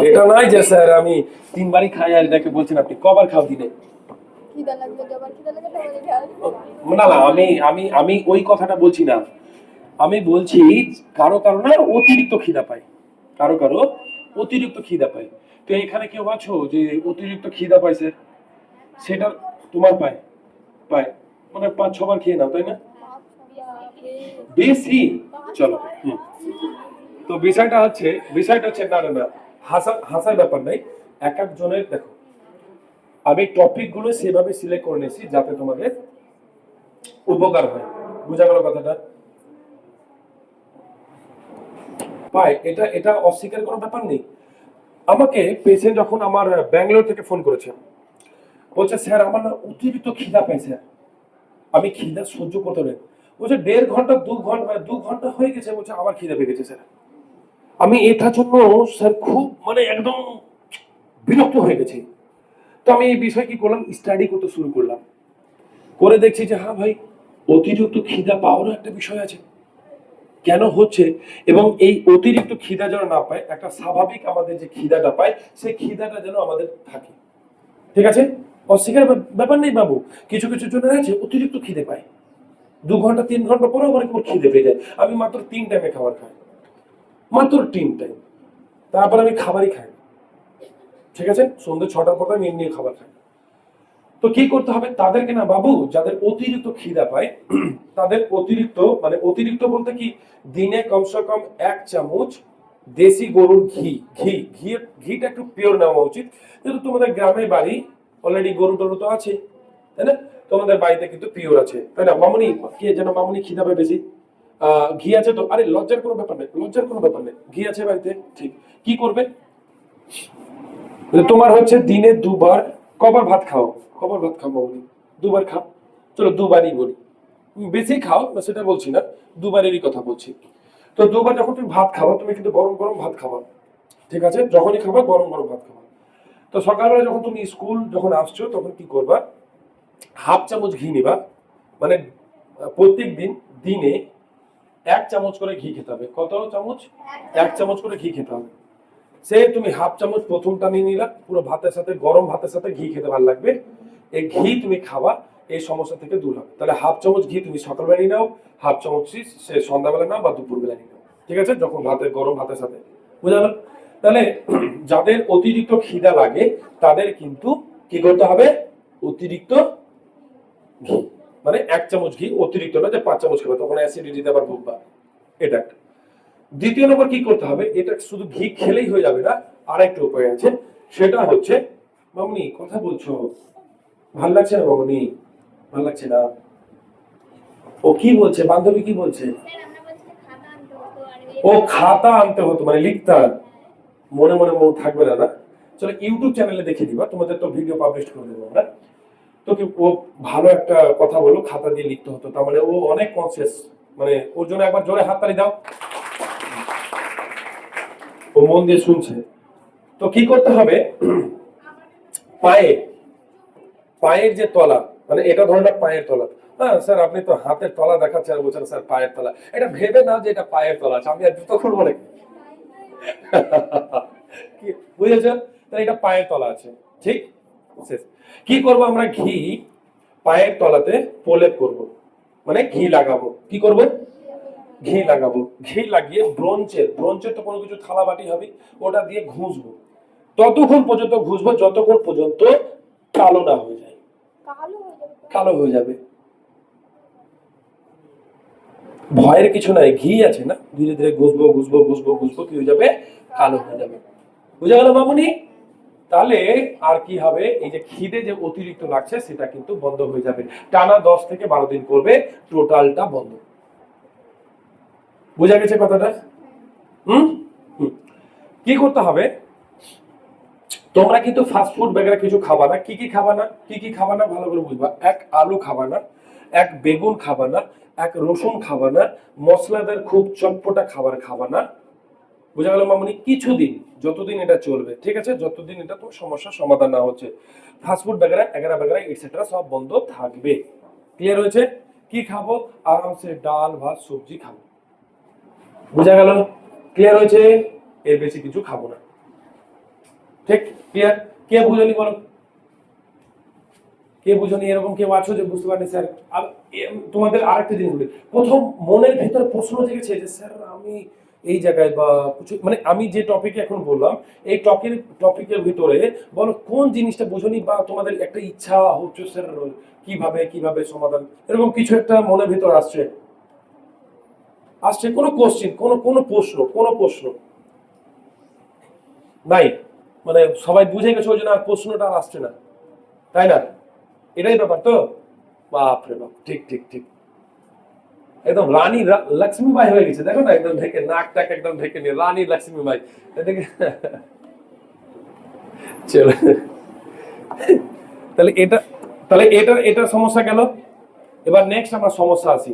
এটা নাই যে স্যার আমি তিনবারই খাই আর এটাকে বলছেন আপনি কবার খাও দিনে? না না, আমি আমি আমি ওই কথাটা বলছি না। আমি বলছি কারো কারো না অতিরিক্ত খিদা পায়, কারো কারো অতিরিক্ত খিদা পায়। তো এখানে কেউ আছো যে অতিরিক্ত খিদা পাইছে? সেটা তোমার পায়? পায় মানে 5-6 বার খেয়ে নাও, তাই না? বেশি? চলো। তো বিষয়টা হচ্ছে না না না, হাসার ব্যাপার নাই। এক একজনের দেখো, আমি টপিক গুলো সেভাবে সিলেক্ট করে নিয়েছি যাতে তোমাদের উপকার হয়। বুঝা গেল কথাটা? ভাই এটা এটা অস্বীকার করার ব্যাপার নেই। আমাকে পেশেন্ট যখন আমার ব্যাঙ্গালোর থেকে ফোন করেছে, বলছে স্যার আমার না অতিরিক্ত খিদা পাইছে, আমি খিদা সহ্য করতে পারি। বলছে 1.5 ঘন্টা 2 ঘন্টা 2 ঘন্টা হয়ে গেছে, বলছে আবার খিদা পেয়ে গেছে স্যার। আমি এটার জন্য স্যার খুব মানে একদম বিরক্ত হয়ে গেছি। তো আমি এই বিষয়ে কি করলাম, স্টাডি করতে শুরু করলাম। করে দেখছি যে হ্যাঁ ভাই, অতিরিক্ত খিদা পাওয়ারও একটা বিষয় আছে, কেন হচ্ছে। এবং এই অতিরিক্ত খিদা যেন না পায়, একটা স্বাভাবিক আমাদের যে খিদাটা পায় সেই খিদাটা যেন আমাদের থাকে। ঠিক আছে? অস্বীকার ব্যাপার নেই বাবু। কিছু কিছু জন আছে অতিরিক্ত খিদে পায়, 2 ঘন্টা 3 ঘন্টা পরে আবার একটু খিদে পেয়ে যায়। আমি মাত্র 3 টাইমে খাবার খাই, মাত্র 3 টাইম। তারপর আমি খাবারই খাই, ঠিক আছে? সন্ধ্যে 6টার পর আমি এমনি খাবার খাই। তো কি করতে হবে তাদেরকে না বাবু, যাদের অতিরিক্ত খিদা পায় তাদের অতিরিক্ত মানে অতিরিক্ত বলতে কি, দিনে কমসে কম 1 চামচ দেশি গরুর ঘি, ঘিটা একটু পিওর নেওয়া উচিত। যেহেতু তোমাদের গ্রামে বাড়ি, অলরেডি গরু টরু তো আছে, তাই না? তোমাদের বাড়িতে কিন্তু পিওর আছে, তাই না মামুনি? কে যেন মামুনি খিদা পায় বেশি? ঘি আছে তো? আরে লজ্জার কোনো ব্যাপার নেই, লজ্জার কোনো ব্যাপার নেই, ঘি আছে বাড়িতে, ঠিক। কি করবে, তোমার হচ্ছে দিনে 2 বার। কবার ভাত খাও? কবার ভাত খাও মামুনি? 2 বার খাও। চলো 2 বারই বলি, বেশি খাও সেটা বলছি না, 2বারেরই কথা বলছি। তো 2 বার যখন তুমি ভাত খাবা, তুমি কিন্তু গরম গরম ভাত খাবা, ঠিক আছে? যখনই খাবা গরম গরম ভাত খাবা। তো সকালবেলা যখন তুমি স্কুল যখন আসছো তখন কি করবা, 1/2 চামচ ঘি নিবা। মানে প্রত্যেক দিন দিনে 1 চামচ করে ঘি খেতে হবে। কত চামচ? 1 চামচ করে ঘি খেতে হবে। সে তুমি 1/2 চামচ প্রথমটা নিয়ে নিলা, পুরো ভাতের সাথে, গরম ভাতের সাথে ঘি খেতে ভালো লাগবে। এই ঘি তুমি খাবা, এই সমস্যা থেকে দূর হবে। তাহলে 1/2 চামচ ঘি তুমি সকালবেলা নিয়ে নাও, 1/2 চামচ সে সন্ধ্যাবেলা নাও বা দুপুরবেলা নিয়ে নাও, ঠিক আছে? যখন ভাতের গরম ভাতের সাথে, বুঝা গেল? তাহলে যাদের অতিরিক্ত খিদা লাগে তাদের কিন্তু কি করতে হবে, অতিরিক্ত ঘি মানে 1 চামচ ঘি, অতিরিক্ত না যে 5 চামচ খাবে, তখন অ্যাসিডিটিতে আবার ভুগবা। এটা একটা। দ্বিতীয় নম্বর কি করতে হবে, এটা শুধু ঘি খেলেই হয়ে যাবে না, আর একটা উপায় আছে। সেটা হচ্ছে, মামনি কথা বলছো, ভাল লাগছে না মামনি? ভাল লাগছে না? ও কি বলছে, বান্ধবী কি বলছে? ও খাতা আনতে হতো মানে লিখতে, মনে মনে মনে থাকবে না না? চলো ইউটিউব চ্যানেলে দেখে দিবা, তোমাদের তো ভিডিও পাবলিশ করে দেবো আমরা। তো কি ও ভালো একটা কথা বলো, খাতা দিয়ে লিখতে হতো, তার মানে ও অনেক কনসিয়াস। মানে ওর জন্য একবার জোরে হাততালি দাও, ও মন দিয়ে শুনছে। তো কি করতে হবে, পায়ে, পায়ের যে তলা, মানে এটা ধরে না পায়ের তলা। হ্যাঁ স্যার আপনি তো হাতের তলা দেখাচ্ছেন আর বলছেন স্যার পায়ের তলা। এটা ভেবে না যে এটা পায়ের তলা আছে, আমি আর জুতো খুলবো নাকি? কি বুঝেছেন? তাহলে এটা পায়ের তলা আছে, ঠিক। শেষ। কি করব আমরা, ঘি পায়ের তলাতে প্রলেপ করব, মানে ঘি লাগাবো। কি করব, ঘি লাগাবো। ঘি লাগিয়ে ব্রোঞ্চের তো কোনো কিছু থালা বাটি হবে, ওটা দিয়ে ঘুষবো। ততক্ষণ পর্যন্ত ঘুষবো যতক্ষণ পর্যন্ত কালো না হয়ে যায়। কালো হয়ে যাবে, ভয়ের কিছু নাই, ঘি আছে না, ধীরে ধীরে ঘুষবো ঘুষবো ঘুষবো ঘুষবো, কি হয়ে যাবে, কালো হয়ে যাবে। বুঝা গেল মামুনি? তাহলে আর কি হবে, এই যে খিদে যে অতিরিক্ত লাগছে সেটা কিন্তু বন্ধ হয়ে যাবে। টানা 10 থেকে 12 দিন করবে, টোটালটা বন্ধ। বুঝা গেছে কথাটা? হুম হুম। কি করতে হবে, তোমরা কিন্তু ফাস্ট ফুড বেগেরা কিছু খাবা না। কি কি খাবা না, কি কি খাবা না ভালো করে বুঝবা। এক আলু খাবা না, এক বেগুন খাবা না, এক রসুন খাবা না, মশলাদার খুব চটপটা খাবার খাবা না। বুঝা গেল মামনি? কিছুদিন, যতদিন এটা চলবে, ঠিক আছে? যতদিন এটা তোমার সমস্যার সমাধান না হচ্ছে, ফাস্টফুড বেগেরা এগারা বেগেরা এটসেট্রা সব বন্ধ থাকবে। ক্লিয়ার হয়েছে? কি খাবো, আরামসে ডাল ভাত সবজি খাবো। বুঝা গেল? ক্লিয়ার হয়েছে? এর বেশি কিছু খাবো না। ঠিক ক্লিয়ার? কে বুঝনি বলো, কে বুঝনি? এরকম কেউ আছো যে বুঝতে পারেনি স্যার? তোমাদের আরেকটা জিনিস বলি, প্রথম মনের ভেতরে প্রশ্ন জেগেছে যে স্যার আমি এই জায়গায় বা কিছু, মানে আমি যে টপিকে এখন বললাম এই টপিকের ভিতরে বলো কোন জিনিসটা বুঝনি বা তোমাদের একটা ইচ্ছা হচ্ছে স্যার কিভাবে কিভাবে সমাধান, এরকম কিছু একটা মনের ভিতর আসছে? আসছে কোনো কোশ্চেন, কোনো প্রশ্ন নাই? মানে সবাই বুঝে গেছে ওই জন্য আর প্রশ্নটা আর আসছে না, তাই না? এটাই ব্যাপার তো? বাপ রে বাপ, ঠিক ঠিক ঠিক, একদম রানী লক্ষ্মীবাই হয়ে গেছে, দেখো না, একদম ঢেকে নাক টাক একদম ঢেকে নিয়ে রানী লক্ষ্মীবাই। এদিকে চলো, তাহলে এটা, তাহলে এটা সমস্যা গেল। এবার নেক্সট আমার সমস্যা আসি।